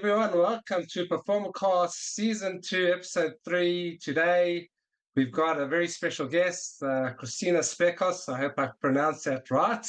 everyone, welcome to PerformacastS Season 2, Episode 3. Today, we've got a very special guest, Christina Specos. I hope I pronounced that right.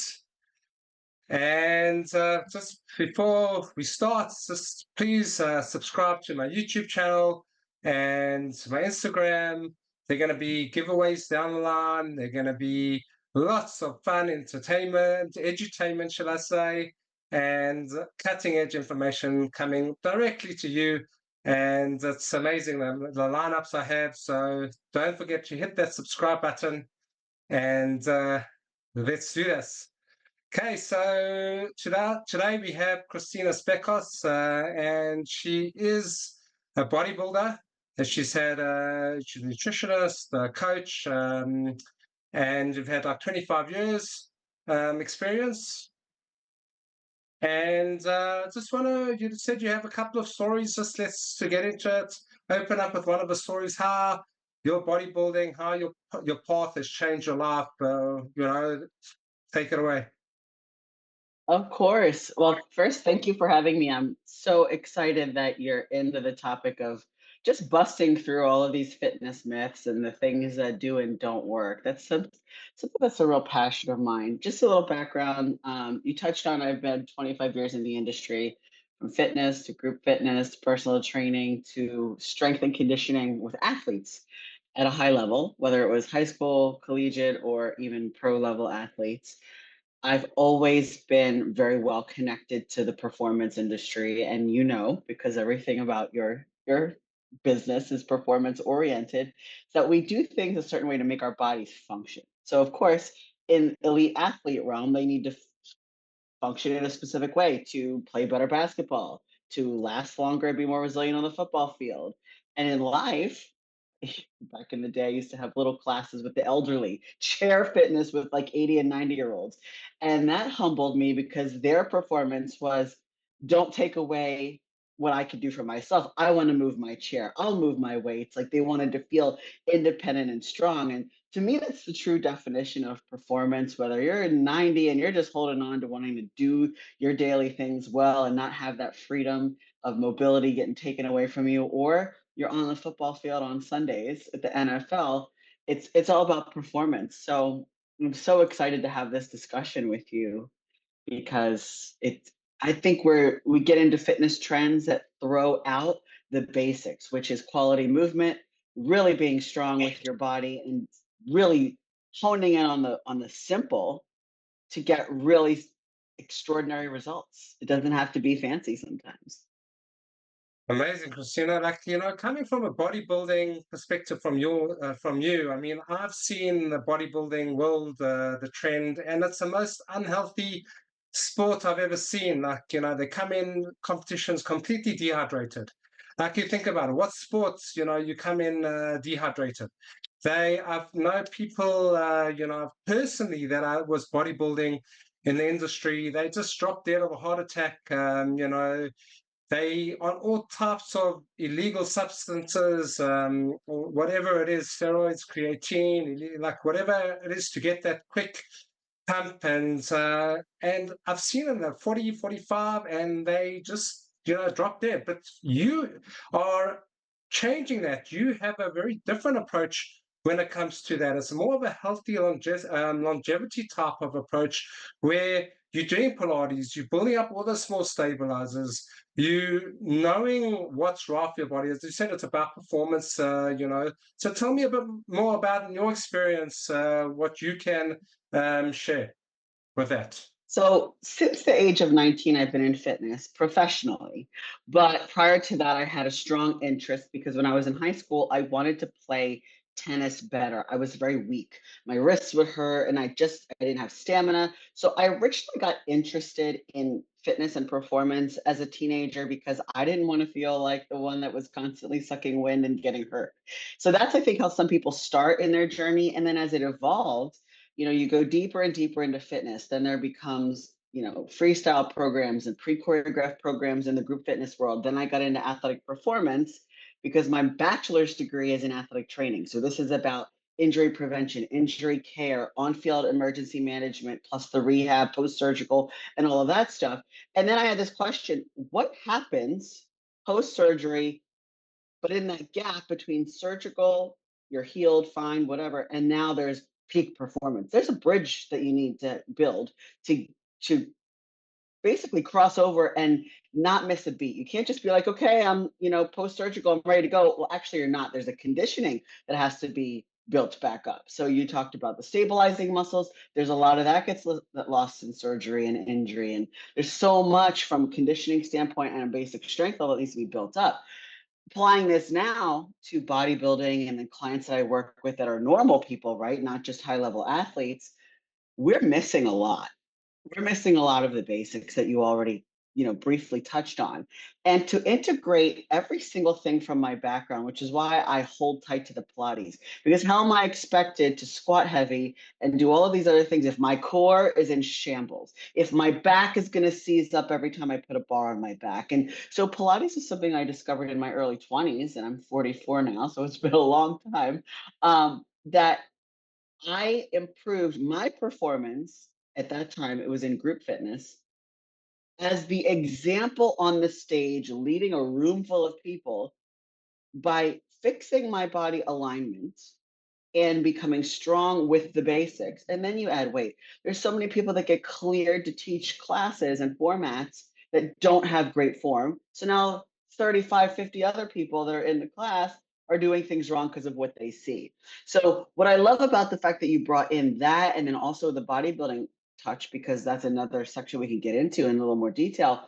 And just before we start, just please subscribe to my YouTube channel and my Instagram. They're going to be giveaways down the line. They're going to be lots of fun, entertainment, edutainment, shall I say, and cutting edge information coming directly to you. And it's amazing the lineups I have. So don't forget to hit that subscribe button and let's do this. Okay, so today we have Christina Specos, and she is a bodybuilder. And she's a nutritionist, a coach, and you've had like 25 years experience. And just you said you have a couple of stories. Just let's to get into it. Open up with one of the stories. How your bodybuilding, how your path has changed your life. Take it away. Of course. Well, first, thank you for having me. I'm so excited that you're into the topic of just busting through all of these fitness myths and the things that do and don't work. That's something that's a real passion of mine. Just a little background. You touched on I've been 25 years in the industry, from fitness to group fitness, personal training to strength and conditioning with athletes at a high level, whether it was high school, collegiate, or even pro level athletes. I've always been very well connected to the performance industry, and because everything about your business is performance oriented, that we do things a certain way to make our bodies function. So, of course, in elite athlete realm, they need to function in a specific way to play better basketball, to last longer, and be more resilient on the football field. And in life, back in the day, I used to have little classes with the elderly, chair fitness with like 80 and 90-year-olds. And that humbled me because their performance was, don't take away what I could do for myself. I want to move my chair. I'll move my weights. Like, they wanted to feel independent and strong. And to me, that's the true definition of performance, whether you're 90 and you're just holding on to wanting to do your daily things well and not have that freedom of mobility getting taken away from you, or you're on the football field on Sundays at the NFL. It's all about performance. So I'm so excited to have this discussion with you because I think we get into fitness trends that throw out the basics, which is quality movement, really being strong with your body, and really honing in on the simple to get really extraordinary results. It doesn't have to be fancy sometimes. Amazing, Christina. Coming from a bodybuilding perspective from you. I mean, I've seen the bodybuilding world, the trend, and it's the most unhealthy sport I've ever seen. They come in competitions completely dehydrated. Like, you think about it, what sports, you come in dehydrated. I've known people, personally, that I was bodybuilding in the industry. They just dropped dead of a heart attack. They on all types of illegal substances, or whatever it is, steroids, creatine, like whatever it is to get that quick pump. And I've seen them at 40, 45, and they just, drop dead. But you are changing that. You have a very different approach when it comes to that. It's more of a healthy longevity type of approach where you're doing Pilates, you're building up all the small stabilizers, you knowing what's right for your body. As you said, it's about performance, So tell me a bit more about, in your experience, what you can share with that. So since the age of 19, I've been in fitness professionally. But prior to that, I had a strong interest because when I was in high school, I wanted to play tennis better. I was very weak. My wrists would hurt and I didn't have stamina. So I originally got interested in fitness and performance as a teenager because I didn't want to feel like the one that was constantly sucking wind and getting hurt. So that's, I think, how some people start in their journey. And then as it evolved, you go deeper and deeper into fitness, then there becomes, freestyle programs and pre-choreographed programs in the group fitness world. Then I got into athletic performance because my bachelor's degree is in athletic training. So this is about injury prevention, injury care, on-field emergency management, plus the rehab, post-surgical, and all of that stuff. And then I had this question: what happens post surgery, but in that gap between surgical, you're healed, fine, whatever, and now there's peak performance. There's a bridge that you need to build to to basically cross over and not miss a beat. You can't just be like, okay, I'm, post surgical, I'm ready to go. Well, actually, you're not. There's a conditioning that has to be built back up. So you talked about the stabilizing muscles. There's a lot of that gets lost in surgery and injury, and there's so much from a conditioning standpoint and a basic strength level that needs to be built up. Applying this now to bodybuilding and the clients that I work with that are normal people, right? Not just high level athletes, we're missing a lot. We're missing a lot of the basics that you already, briefly touched on. And to integrate every single thing from my background, which is why I hold tight to the Pilates, because how am I expected to squat heavy and do all of these other things if my core is in shambles, if my back is going to seize up every time I put a bar on my back? And so Pilates is something I discovered in my early 20s, and I'm 44 now, so it's been a long time, that I improved my performance. At that time, it was in group fitness, as the example on the stage, leading a room full of people by fixing my body alignment and becoming strong with the basics. And then you add weight. There's so many people that get cleared to teach classes and formats that don't have great form. So now 35, 50 other people that are in the class are doing things wrong because of what they see. So what I love about the fact that you brought in that and then also the bodybuilding touch, because that's another section we can get into in a little more detail,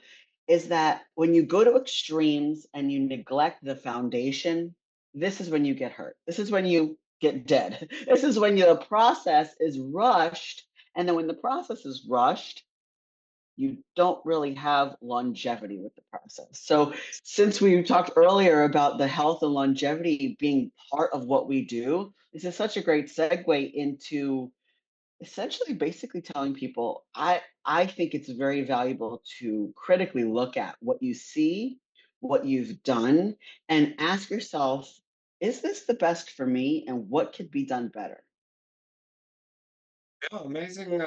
is that when you go to extremes and you neglect the foundation, this is when you get hurt. This is when you get dead. This is when the process is rushed. And then when the process is rushed, you don't really have longevity with the process. So, since we talked earlier about the health and longevity being part of what we do, this is such a great segue into essentially basically telling people I think it's very valuable to critically look at what you see, what you've done, and ask yourself, is this the best for me and what could be done better? Yeah, amazing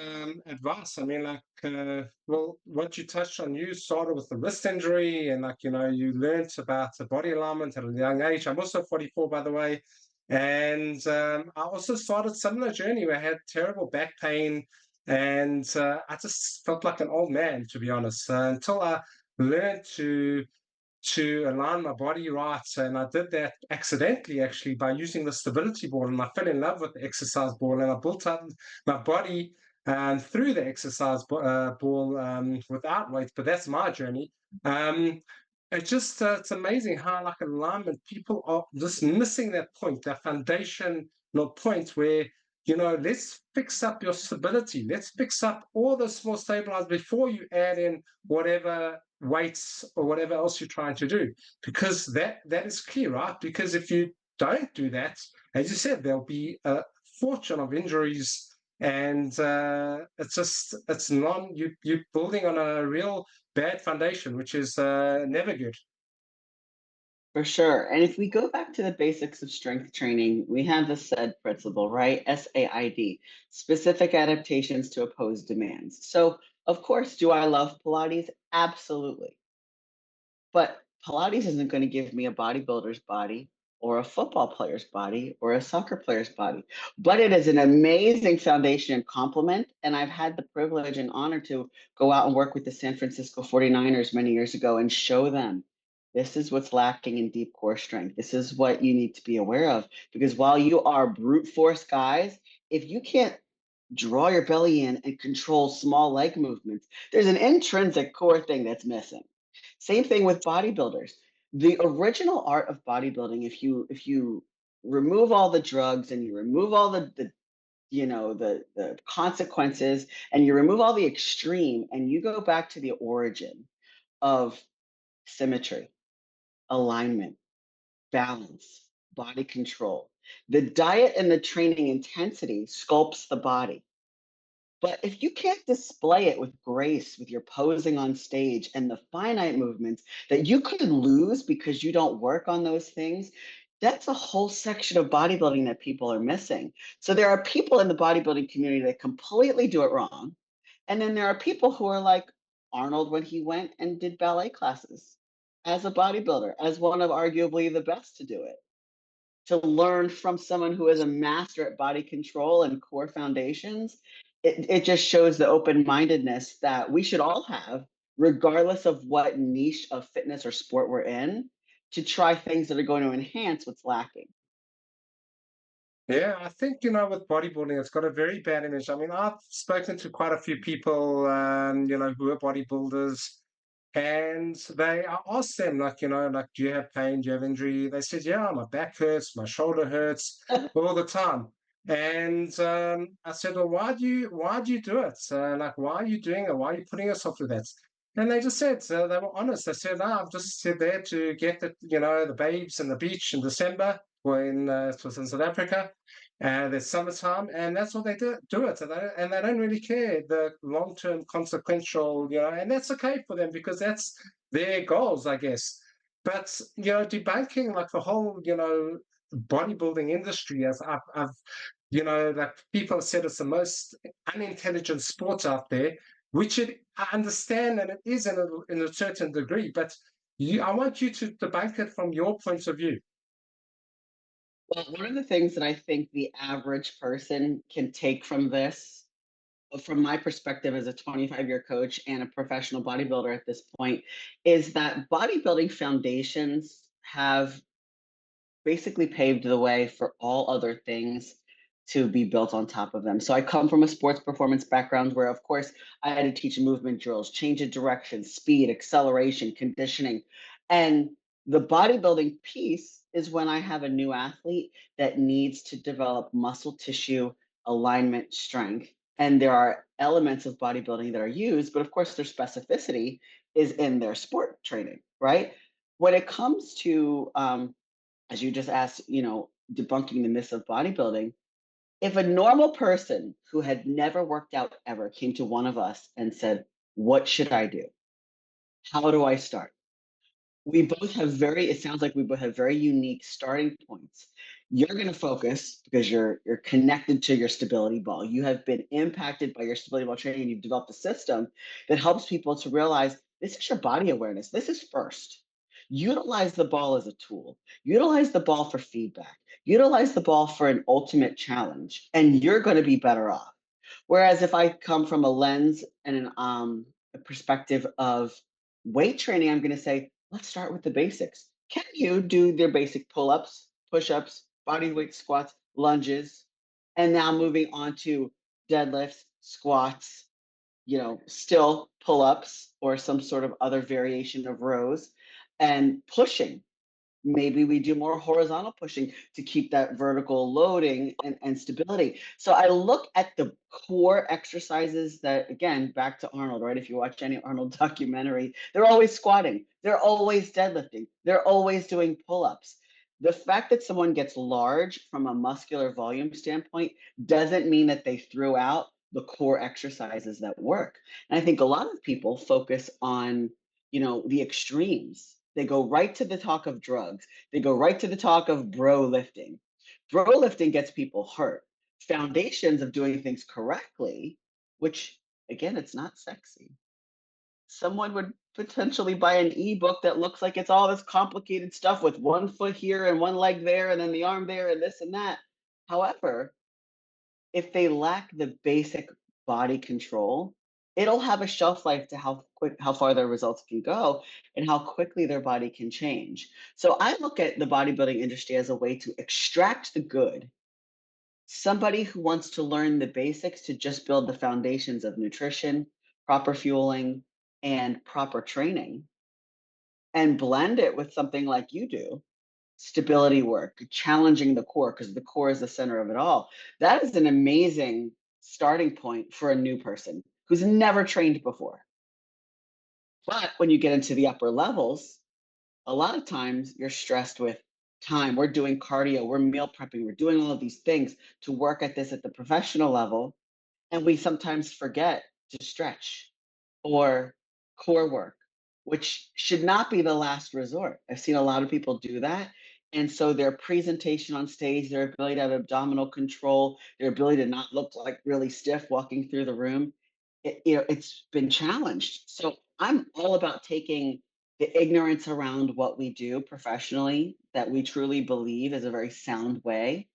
advice. I mean, well, what you touched on, you started with the wrist injury, and you learnt about the body alignment at a young age. I'm also 44, by the way, and I also started similar journey where I had terrible back pain, and I just felt like an old man, to be honest, until I learned to align my body right. And I did that accidentally, actually, by using the stability ball. And I fell in love with the exercise ball, and I built up my body through the exercise ball without weights. But that's my journey. It's amazing how, like alignment, people are just missing that point, that foundational point where let's fix up your stability. Let's fix up all the small stabilizers before you add in whatever weights or whatever else you're trying to do, because that is key, right? Because if you don't do that, as you said, there'll be a fortune of injuries, and it's non you're building on a real bad foundation, which is never good. For sure. And if we go back to the basics of strength training, we have the SAID principle, right? SAID, specific adaptations to oppose demands. So, of course, do I love Pilates? Absolutely. But Pilates isn't going to give me a bodybuilder's body or a football player's body or a soccer player's body. But it is an amazing foundation and complement. And I've had the privilege and honor to go out and work with the San Francisco 49ers many years ago and show them this is what's lacking in deep core strength. This is what you need to be aware of. Because while you are brute force guys, if you can't draw your belly in and control small leg movements, there's an intrinsic core thing that's missing. Same thing with bodybuilders. The original art of bodybuilding, if you remove all the drugs and you remove all the consequences and you remove all the extreme and you go back to the origin of symmetry, alignment, balance, body control. The diet and the training intensity sculpts the body. But if you can't display it with grace, with your posing on stage and the finite movements that you could lose because you don't work on those things, that's a whole section of bodybuilding that people are missing. So there are people in the bodybuilding community that completely do it wrong. And then there are people who are like Arnold when he went and did ballet classes. as a bodybuilder, as one of arguably the best to do it, to learn from someone who is a master at body control and core foundations. It just shows the open-mindedness that we should all have, regardless of what niche of fitness or sport we're in, to try things that are going to enhance what's lacking. Yeah, I think, with bodybuilding, it's got a very bad image. I mean, I've spoken to quite a few people, who are bodybuilders, and I asked them, like, like, do you have pain? Do you have injury? They said, yeah, my back hurts, my shoulder hurts all the time. And I said, well, why do you do it? Like, why are you doing it? Why are you putting yourself through that? And they just said, they were honest. They said, no, I'm just there to get the babes in the beach in December when it was in South Africa, and it's summertime, and that's what they do it, and they don't really care the long term consequential, and that's okay for them because that's their goals, I guess. But debunking like the whole bodybuilding industry, as I've like people have said, it's the most unintelligent sport out there, which I understand, and it is in a certain degree, but I want you to debunk it from your point of view. Well, one of the things that I think the average person can take from this, from my perspective as a 25-year coach and a professional bodybuilder at this point, is that bodybuilding foundations have basically paved the way for all other things to be built on top of them. So I come from a sports performance background where, of course, I had to teach movement drills, change of direction, speed, acceleration, conditioning. And the bodybuilding piece is when I have a new athlete that needs to develop muscle tissue, alignment, strength. And there are elements of bodybuilding that are used, but of course, their specificity is in their sport training, right? When it comes to as you just asked, debunking the myths of bodybuilding, if a normal person who had never worked out ever came to one of us and said, what should I do? How do I start? We both have it sounds like we both have very unique starting points. You're going to focus because you're connected to your stability ball. You have been impacted by your stability ball training, and you've developed a system that helps people to realize this is your body awareness. This is first. Utilize the ball as a tool. Utilize the ball for feedback. Utilize the ball for an ultimate challenge, and you're going to be better off. Whereas if I come from a lens and a perspective of weight training, I'm going to say, let's start with the basics. Can you do their basic pull ups, push ups, body weight squats, lunges? And now moving on to deadlifts, squats, still pull ups or some sort of other variation of rows and pushing. Maybe we do more horizontal pushing to keep that vertical loading and stability. So I look at the core exercises that, again, back to Arnold, right? If you watch any Arnold documentary, they're always squatting, they're always deadlifting, they're always doing pull ups. The fact that someone gets large from a muscular volume standpoint doesn't mean that they threw out the core exercises that work. And I think a lot of people focus on the extremes. They go right to the talk of drugs. They go right to the talk of bro lifting. Bro lifting gets people hurt. Foundations of doing things correctly, which again, it's not sexy. Someone would potentially buy an ebook that looks like it's all this complicated stuff with one foot here and one leg there and then the arm there and this and that. However, if they lack the basic body control, it'll have a shelf life to how far their results can go and how quickly their body can change. So I look at the bodybuilding industry as a way to extract the good. Somebody who wants to learn the basics to just build the foundations of nutrition, proper fueling, and proper training, and blend it with something like you do, stability work, challenging the core, because the core is the center of it all. That is an amazing starting point for a new person who's never trained before. But when you get into the upper levels, a lot of times you're stressed with time. We're doing cardio, we're meal prepping, we're doing all of these things to work at this at the professional level. And we sometimes forget to stretch or core work, which should not be the last resort. I've seen a lot of people do that. And so their presentation on stage, their ability to have abdominal control, their ability to not look like really stiff walking through the room, it's been challenged. So I'm all about taking the ignorance around what we do professionally that we truly believe is a very sound way,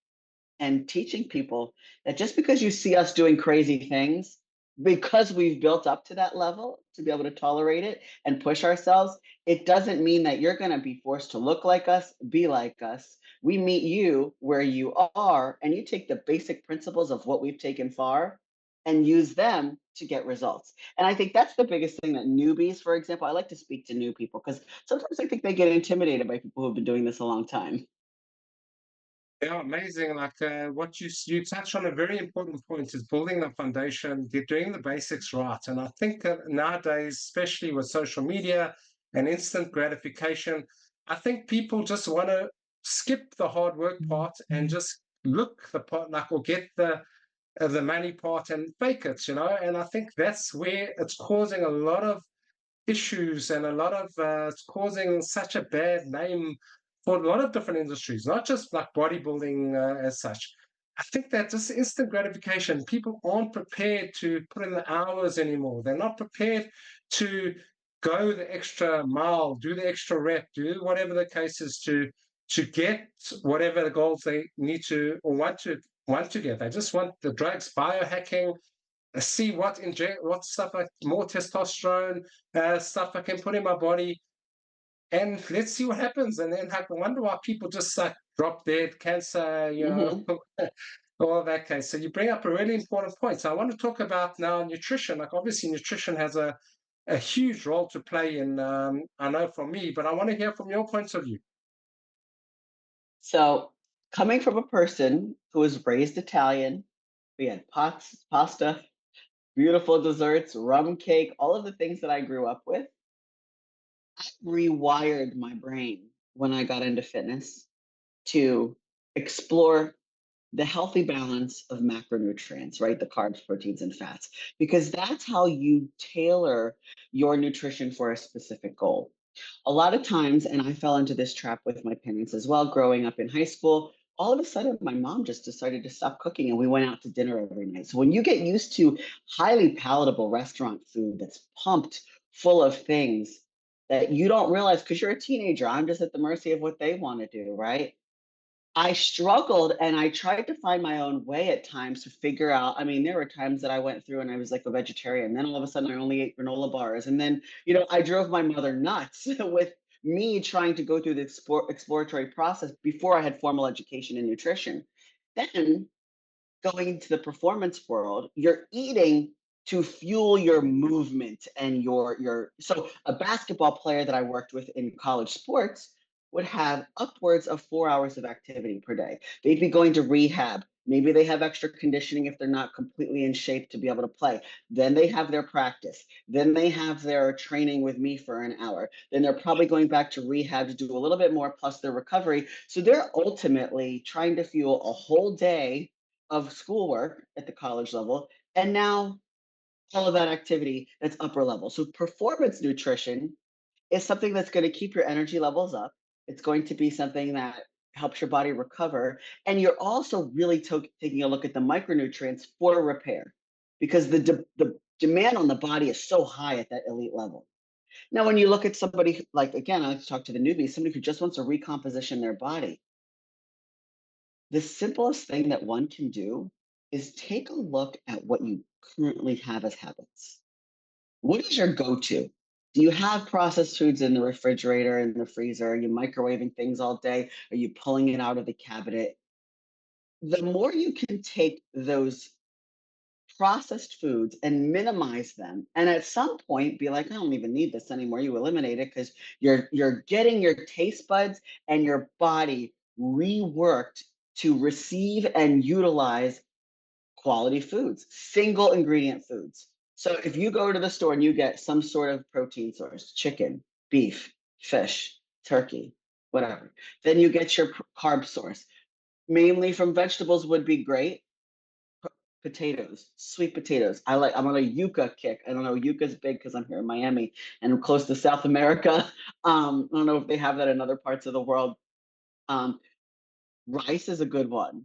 and teaching people that just because you see us doing crazy things, because we've built up to that level to be able to tolerate it and push ourselves, it doesn't mean that you're going to be forced to look like us, be like us. We meet you where you are, and you take the basic principles of what we've taken far and use them to get results. And I think that's the biggest thing that newbies, for example, I like to speak to new people because sometimes I think they get intimidated by people who've been doing this a long time. Yeah, amazing. Like what you touch on a very important point is building the foundation, doing the basics right. And I think that nowadays, especially with social media and instant gratification, I think people just want to skip the hard work part and just look the part like or get the money part and fake it, you know. And I think that's where it's causing a lot of issues and a lot of it's causing such a bad name for a lot of different industries, not just like bodybuilding as such. I think that just instant gratification, people aren't prepared to put in the hours anymore. They're not prepared to go the extra mile, do the extra rep, do whatever the case is to get whatever the goals they need to or want to get. They just want the drugs, biohacking, see what stuff like more testosterone stuff I can put in my body, and let's see what happens. And then I wonder why people just like drop dead, cancer, Hmm. all of that case. So you bring up a really important point. So I want to talk about now nutrition. Like obviously, nutrition has a huge role to play in. I know from me, but I want to hear from your points of view. So, coming from a person who was raised Italian, we had pots, pasta, beautiful desserts, rum cake, all of the things that I grew up with. I rewired my brain when I got into fitness to explore the healthy balance of macronutrients, right? The carbs, proteins, and fats, because that's how you tailor your nutrition for a specific goal. A lot of times, and I fell into this trap with my parents as well, growing up in high school. All of a sudden, my mom just decided to stop cooking and we went out to dinner every night. So, when you get used to highly palatable restaurant food that's pumped full of things that you don't realize because you're a teenager, I'm just at the mercy of what they want to do, right? I struggled and I tried to find my own way at times to figure out. I mean, there were times that I went through and I was like a vegetarian. Then all of a sudden I only ate granola bars. And then, I drove my mother nuts with me trying to go through the exploratory process before I had formal education in nutrition. Then going into the performance world, you're eating to fuel your movement and your so a basketball player that I worked with in college sports would have upwards of 4 hours of activity per day. They'd be going to rehab. Maybe they have extra conditioning if they're not completely in shape to be able to play. Then they have their practice. Then they have their training with me for an hour. Then they're probably going back to rehab to do a little bit more plus their recovery. So they're ultimately trying to fuel a whole day of schoolwork at the college level, and now all of that activity that's upper level. So performance nutrition is something that's going to keep your energy levels up. It's going to be something that helps your body recover, and you're also really taking a look at the micronutrients for repair, because the demand on the body is so high at that elite level. Now, when you look at somebody like, again, I like to talk to the newbies, somebody who just wants to recomposition their body, the simplest thing that one can do is take a look at what you currently have as habits. What is your go to? Do you have processed foods in the refrigerator, in the freezer? Are you microwaving things all day? Are you pulling it out of the cabinet? The more you can take those processed foods and minimize them, and at some point be like, I don't even need this anymore, you eliminate it because you're getting your taste buds and your body reworked to receive and utilize quality foods, single ingredient foods. So if you go to the store and you get some sort of protein source, chicken, beef, fish, turkey, whatever, then you get your carb source, mainly from vegetables would be great. Potatoes, sweet potatoes. I'm on a yuca kick. I don't know, yuca's big because I'm here in Miami and I'm close to South America. I don't know if they have that in other parts of the world. Um, Rice is a good one.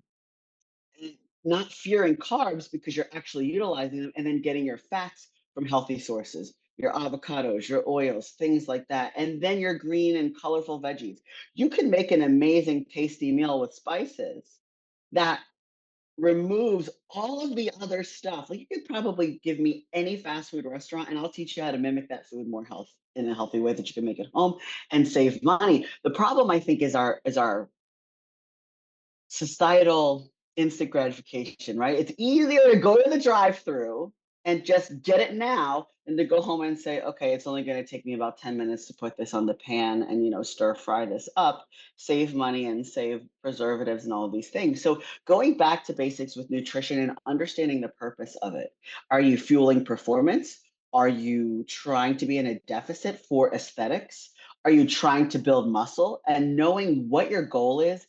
Not fearing carbs because you're actually utilizing them and then getting your fats from healthy sources. your avocados, your oils, things like that, and then your green and colorful veggies. You can make an amazing, tasty meal with spices that removes all of the other stuff. Like you could probably give me any fast food restaurant and I'll teach you how to mimic that food more health in a healthy way that you can make at home and save money. The problem I think is our societal instant gratification, right? It's easier to go to the drive-through and just get it now than to go home and say, okay, it's only going to take me about 10 minutes to put this on the pan and stir fry this up, save money and save preservatives and all of these things. So going back to basics with nutrition and understanding the purpose of it. Are you fueling performance? Are you trying to be in a deficit for aesthetics? Are you trying to build muscle? And knowing what your goal is,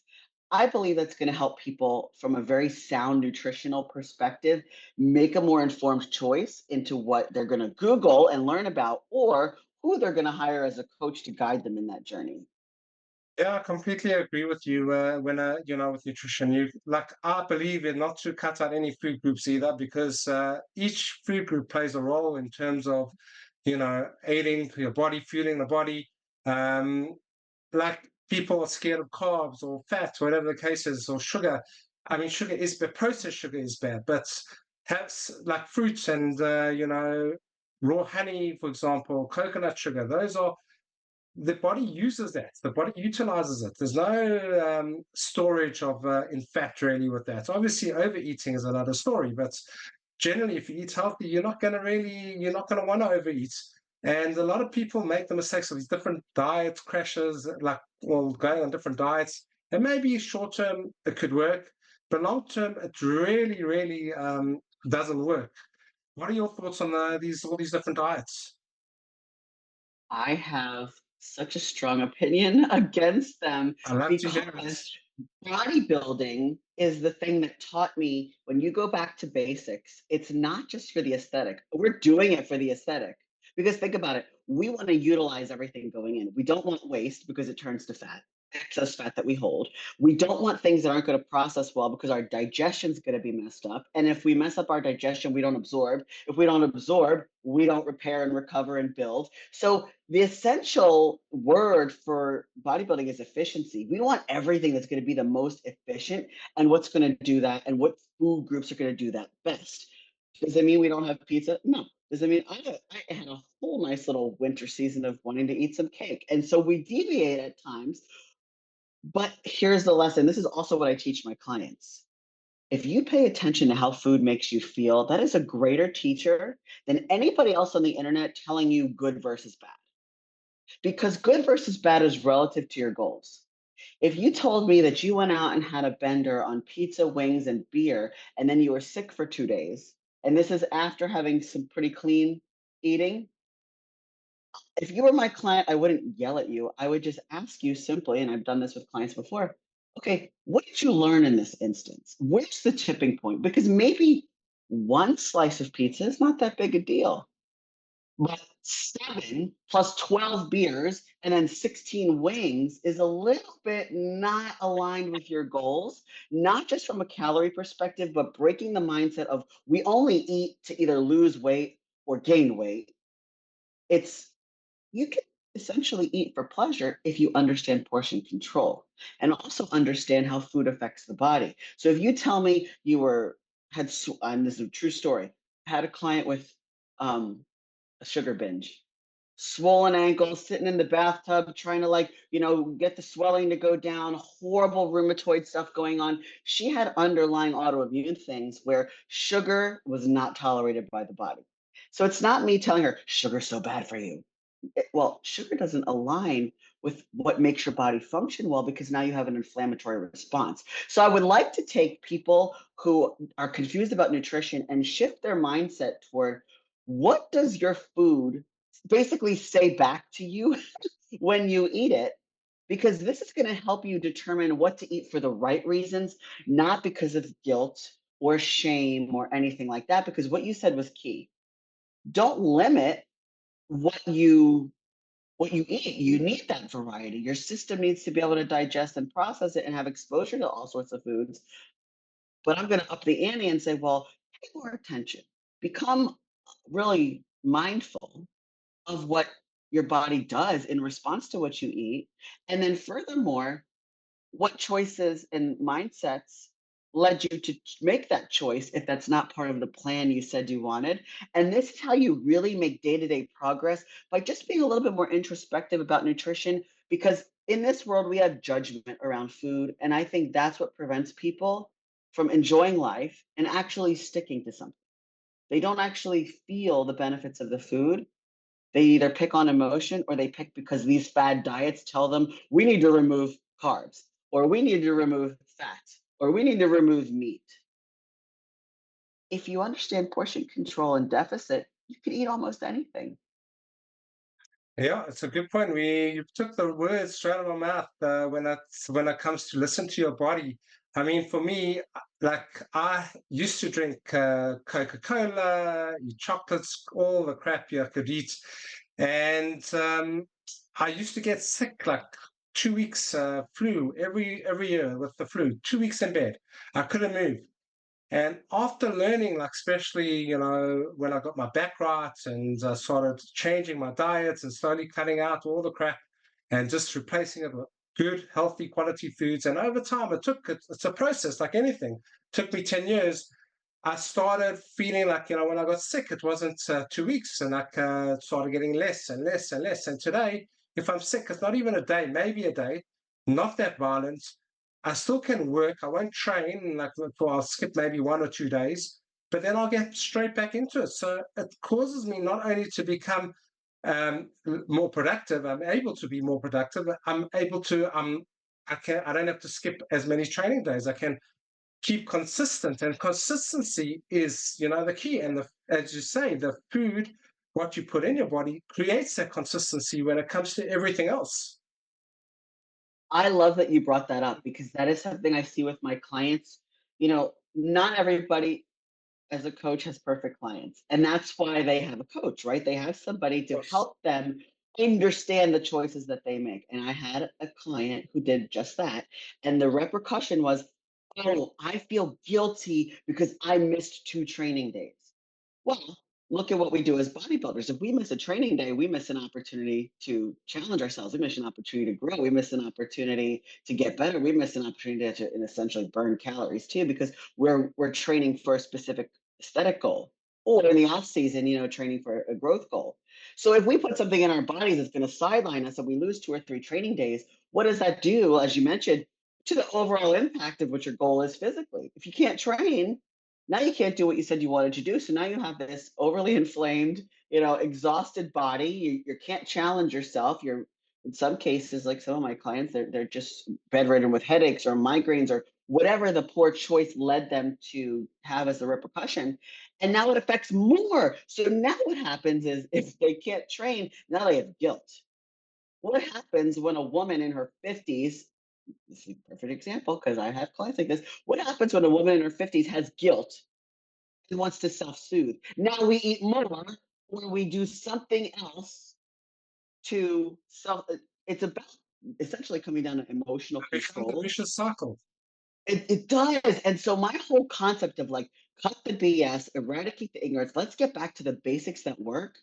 I believe that's going to help people from a very sound nutritional perspective make a more informed choice into what they're going to Google and learn about, or who they're going to hire as a coach to guide them in that journey. Yeah, I completely agree with you. When with nutrition, you like I believe in not to cut out any food groups either, because each food group plays a role in terms of, aiding to your body, fueling the body. Um, like people are scared of carbs or fat, whatever the case is, or sugar. I mean, sugar is bad. Processed sugar is bad, but has like fruits and raw honey, for example, coconut sugar. Those are the body uses that. The body utilizes it. There's no storage of in fat really with that. Obviously, overeating is another story, but generally, if you eat healthy, you're not going to want to overeat. And a lot of people make the mistakes of these different diet crashes, like well, going on different diets. And maybe short term it could work, but long term it really, really doesn't work. What are your thoughts on these all these different diets? I have such a strong opinion against them I love to hear it. because bodybuilding is the thing that taught me when you go back to basics, it's not just for the aesthetic. We're doing it for the aesthetic. Because think about it, we want to utilize everything going in. We don't want waste because it turns to fat, excess fat that we hold. We don't want things that aren't going to process well because our digestion's going to be messed up. And if we mess up our digestion, we don't absorb. If we don't absorb, we don't repair and recover and build. So the essential word for bodybuilding is efficiency. We want everything that's going to be the most efficient and what's going to do that and what food groups are going to do that best. Does it mean we don't have pizza? No. Does it mean I had a whole nice little winter season of wanting to eat some cake? And so we deviate at times. But here's the lesson. This is also what I teach my clients. If you pay attention to how food makes you feel, that is a greater teacher than anybody else on the internet telling you good versus bad. Because good versus bad is relative to your goals. If you told me that you went out and had a bender on pizza, wings, and beer, and then you were sick for 2 days, and this is after having some pretty clean eating, if you were my client, I wouldn't yell at you. I would just ask you simply, and I've done this with clients before, okay, what did you learn in this instance? Where's the tipping point? Because maybe one slice of pizza is not that big a deal. But 7 plus 12 beers and then 16 wings is a little bit not aligned with your goals, not just from a calorie perspective, but breaking the mindset of we only eat to either lose weight or gain weight. It's you can essentially eat for pleasure if you understand portion control and also understand how food affects the body. So if you tell me you were and this is a true story, had a client with a sugar binge, swollen ankles, sitting in the bathtub, trying to get the swelling to go down, horrible rheumatoid stuff going on. She had underlying autoimmune things where sugar was not tolerated by the body. So it's not me telling her sugar's so bad for you. Well, sugar doesn't align with what makes your body function well because now you have an inflammatory response. So I would like to take people who are confused about nutrition and shift their mindset toward what does your food basically say back to you when you eat it? Because this is going to help you determine what to eat for the right reasons, not because of guilt or shame or anything like that. Because what you said was key. Don't limit what you eat. You need that variety. Your system needs to be able to digest and process it and have exposure to all sorts of foods. But I'm going to up the ante and say, well, pay more attention. Become really mindful of what your body does in response to what you eat. And then furthermore, what choices and mindsets led you to make that choice if that's not part of the plan you said you wanted. And this is how you really make day-to-day progress, by just being a little bit more introspective about nutrition, because in this world we have judgment around food, and I think that's what prevents people from enjoying life and actually sticking to something. They don't actually feel the benefits of the food. They either pick on emotion, or they pick because these fad diets tell them we need to remove carbs, or we need to remove fat, or we need to remove meat. If you understand portion control and deficit, you can eat almost anything. Yeah, it's a good point. You took the words straight out of my mouth when it comes to listen to your body. I mean, for me, like I used to drink Coca-Cola, eat chocolates, all the crap you could eat, and I used to get sick like 2 weeks flu every year with the flu. 2 weeks in bed, I couldn't move. And after learning, like especially when I got my back right and started changing my diets and slowly cutting out all the crap and just replacing it with good, healthy, quality foods. And over time, it's a process like anything. Took me 10 years. I started feeling like when I got sick, it wasn't 2 weeks, and started getting less and less and less. And today, if I'm sick, it's not even a day, maybe a day, not that violent. I still can work. I won't train I'll skip maybe 1 or 2 days, but then I'll get straight back into it. So it causes me not only to become more productive. I'm able to be more productive. I'm able to. I don't have to skip as many training days. I can keep consistent, and consistency is the key. And as you say, the food, what you put in your body, creates that consistency when it comes to everything else. I love that you brought that up, because that is something I see with my clients. Not everybody as a coach has perfect clients. And that's why they have a coach, right? They have somebody Of to course. help them understand the choices that they make. And I had a client who did just that. And the repercussion was, oh, I feel guilty because I missed 2 training days. Well, look at what we do as bodybuilders. If we miss a training day, we miss an opportunity to challenge ourselves. We miss an opportunity to grow. We miss an opportunity to get better. We miss an opportunity to and essentially burn calories too, because we're training for a specific aesthetic goal, or in the off season, training for a growth goal. So if we put something in our bodies that's going to sideline us and we lose 2 or 3 training days, what does that do, as you mentioned, to the overall impact of what your goal is physically? If you can't train, now you can't do what you said you wanted to do. So now you have this overly inflamed, exhausted body. You can't challenge yourself. You're, in some cases, like some of my clients, they're just bedridden with headaches or migraines or whatever the poor choice led them to have as a repercussion. And now it affects more. So now what happens is, if they can't train, now they have guilt. What happens when a woman in her 50s, this is a perfect example because I have clients like this. What happens when a woman in her 50s has guilt and wants to self-soothe? Now we eat more, or we do something else to self. It's about essentially coming down to emotional It becomes a control. vicious cycle. It does. And so my whole concept of like, cut the BS, eradicate the ignorance, let's get back to the basics that work.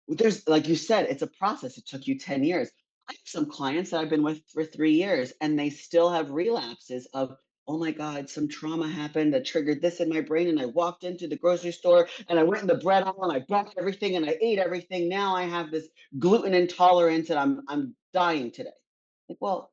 There's, like you said, it's a process. It took you 10 years. I have some clients that I've been with for 3 years, and they still have relapses of, oh my God, some trauma happened that triggered this in my brain. And I walked into the grocery store and I went in the bread aisle and I bought everything and I ate everything. Now I have this gluten intolerance and I'm dying today. Like, well,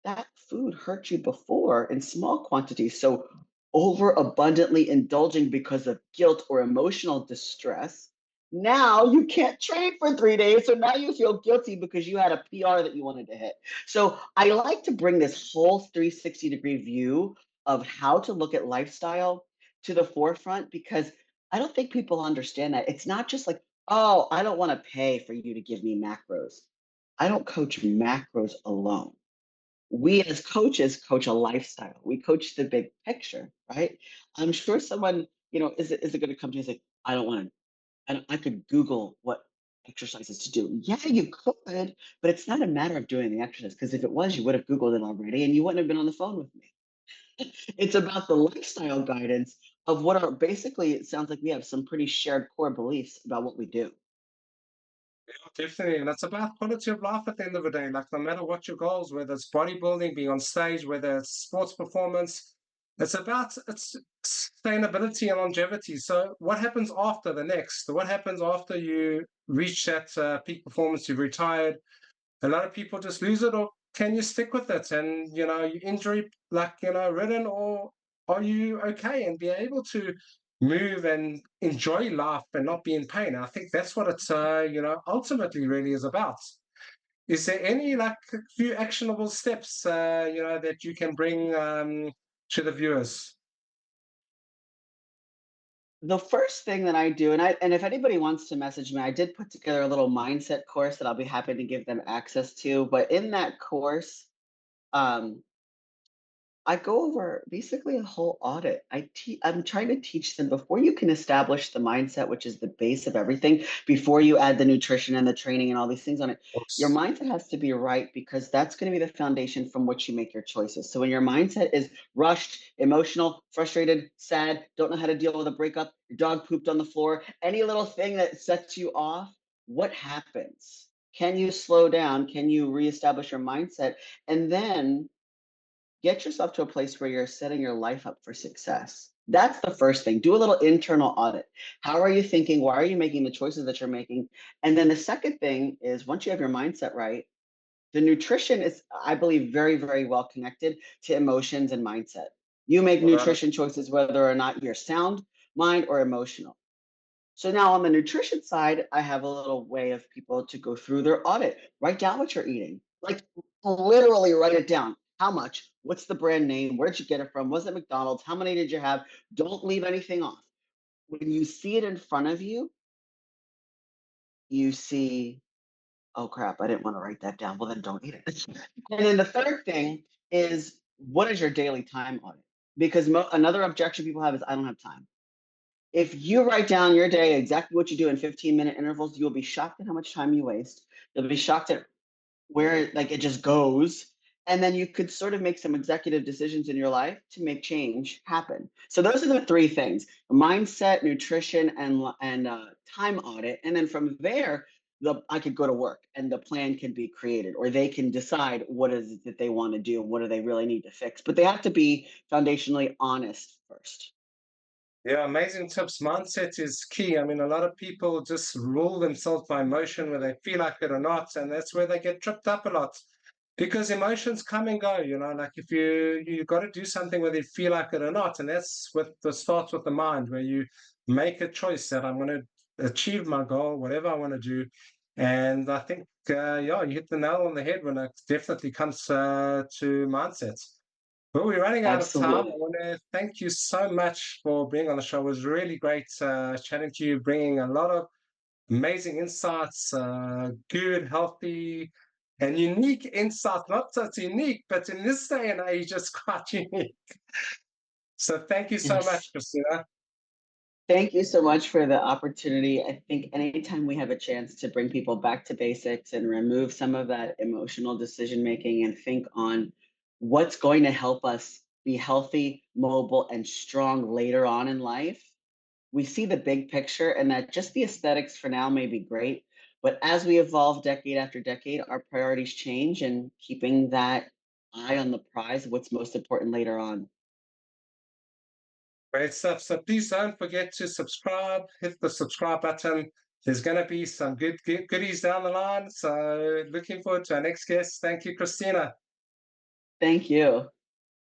that food hurt you before in small quantities. So over abundantly indulging because of guilt or emotional distress, now you can't train for 3 days. So now you feel guilty because you had a PR that you wanted to hit. So I like to bring this whole 360-degree view of how to look at lifestyle to the forefront, because I don't think people understand that. It's not just like, oh, I don't want to pay for you to give me macros. I don't coach macros alone. We as coaches coach a lifestyle. We coach the big picture, right? I'm sure someone, is it going to come to you and say, I don't want to, I could Google what exercises to do. Yeah, you could, but it's not a matter of doing the exercise, because if it was, you would have Googled it already and you wouldn't have been on the phone with me. It's about the lifestyle guidance of what are basically, it sounds like we have some pretty shared core beliefs about what we do. Definitely. And it's about quality of life at the end of the day. Like, no matter what your goals, whether it's bodybuilding, being on stage, whether it's sports performance, it's about it's sustainability and longevity. So, what happens after the next? What happens after you reach that peak performance? You've retired. A lot of people just lose it, or can you stick with it? And you injury like ridden, or are you okay and be able to move and enjoy life and not be in pain? I think that's what it's ultimately really is about. Is there any like a few actionable steps that you can bring to the viewers? The first thing that I do, and if anybody wants to message me, I did put together a little mindset course that I'll be happy to give them access to. But in that course, um, I go over basically a whole audit. I'm trying to teach them before you can establish the mindset, which is the base of everything, before you add the nutrition and the training and all these things on it. Your Oops. mindset has to be right because that's going to be the foundation from which you make your choices. So when your mindset is rushed, emotional, frustrated, sad, don't know how to deal with a breakup, your dog pooped on the floor, any little thing that sets you off, what happens? Can you slow down? Can you reestablish your mindset? And then get yourself to a place where you're setting your life up for success. That's the first thing. Do a little internal audit. How are you thinking? Why are you making the choices that you're making? And then the second thing is once you have your mindset right, the nutrition is, I believe, very, very well connected to emotions and mindset. You make Right. nutrition choices whether or not you're sound, mind, or emotional. So now on the nutrition side, I have a little way of people to go through their audit. Write down what you're eating. Like literally write it down. How much? What's the brand name? Where'd you get it from? Was it McDonald's? How many did you have? Don't leave anything off. When you see it in front of you, you see, oh crap, I didn't want to write that down. Well, then don't eat it. And then the third thing is what is your daily time audit? Because another objection people have is I don't have time. If you write down your day, exactly what you do in 15-minute intervals, you'll be shocked at how much time you waste. You'll be shocked at where like it just goes. And then you could sort of make some executive decisions in your life to make change happen. So those are the three things: mindset, nutrition, and time audit. And then from there, I could go to work and the plan can be created, or they can decide what is it that they want to do, what do they really need to fix. But they have to be foundationally honest first. Yeah, amazing tips. Mindset is key. I mean, a lot of people just rule themselves by emotion, whether they feel like it or not, and that's where they get tripped up a lot. Because emotions come and go, like if you got to do something whether you feel like it or not, and that's what the starts with the mind, where you make a choice that I'm going to achieve my goal, whatever I want to do. And I think, yeah, you hit the nail on the head when it definitely comes to mindsets. But we're running out of time. I Absolutely. want to thank you so much for being on the show. It was really great chatting to you, bringing a lot of amazing insights, good, healthy, and unique insights. Not just unique, but in this day and age, it's quite unique. So thank you so Yes. much, Christina. Thank you so much for the opportunity. I think anytime we have a chance to bring people back to basics and remove some of that emotional decision making and think on what's going to help us be healthy, mobile, and strong later on in life, we see the big picture and that just the aesthetics for now may be great. But as we evolve decade after decade, our priorities change and keeping that eye on the prize of what's most important later on. Great stuff. So please don't forget to subscribe, hit the subscribe button. There's going to be some good goodies down the line. So looking forward to our next guest. Thank you, Christina. Thank you.